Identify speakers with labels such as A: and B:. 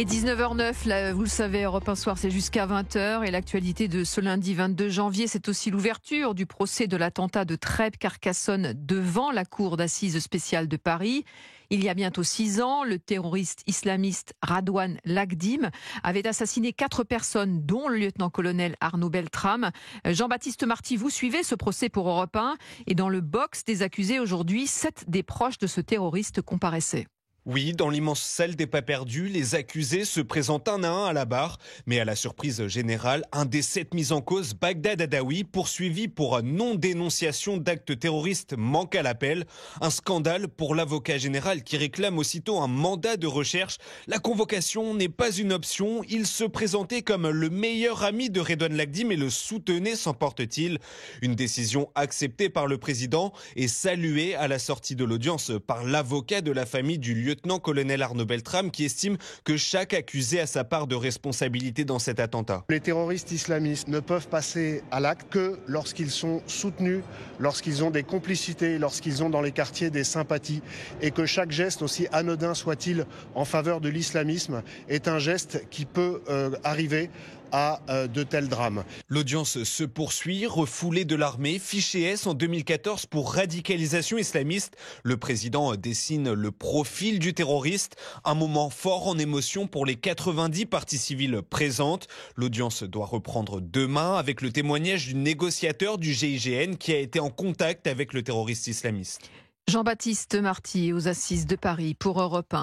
A: Et 19h09, là, vous le savez, Europe 1 Soir, c'est jusqu'à 20h. Et l'actualité de ce lundi 22 janvier, c'est aussi l'ouverture du procès de l'attentat de Trèbes-Carcassonne devant la cour d'assises spéciale de Paris. Il y a bientôt 6 ans, le terroriste islamiste Radouane Lagdim avait assassiné 4 personnes, dont le lieutenant-colonel Arnaud Beltrame. Jean-Baptiste Marty, vous suivez ce procès pour Europe 1. Et dans le box des accusés aujourd'hui, 7 des proches de ce terroriste comparaissaient.
B: Oui, dans l'immense salle des pas perdus, les accusés se présentent un à un à la barre. Mais à la surprise générale, un des 7 mis en cause, Bagdad Adaoui, poursuivi pour non-dénonciation d'actes terroristes, manque à l'appel. Un scandale pour l'avocat général qui réclame aussitôt un mandat de recherche. La convocation n'est pas une option. Il se présentait comme le meilleur ami de Radouane Lagdim et le soutenait, s'emporte-t-il. Une décision acceptée par le président et saluée à la sortie de l'audience par l'avocat de la famille du lieutenant-colonel Arnaud Beltrame qui estime que chaque accusé a sa part de responsabilité dans cet attentat.
C: Les terroristes islamistes ne peuvent passer à l'acte que lorsqu'ils sont soutenus, lorsqu'ils ont des complicités, lorsqu'ils ont dans les quartiers des sympathies et que chaque geste, aussi anodin soit-il en faveur de l'islamisme, est un geste qui peut arriver à de tels drames.
B: L'audience se poursuit, refoulée de l'armée, fiché S en 2014 pour radicalisation islamiste. Le président dessine le profil du terroriste, un moment fort en émotion pour les 90 parties civiles présentes. L'audience doit reprendre demain avec le témoignage du négociateur du GIGN qui a été en contact avec le terroriste islamiste.
A: Jean-Baptiste Marty aux Assises de Paris pour Europe 1.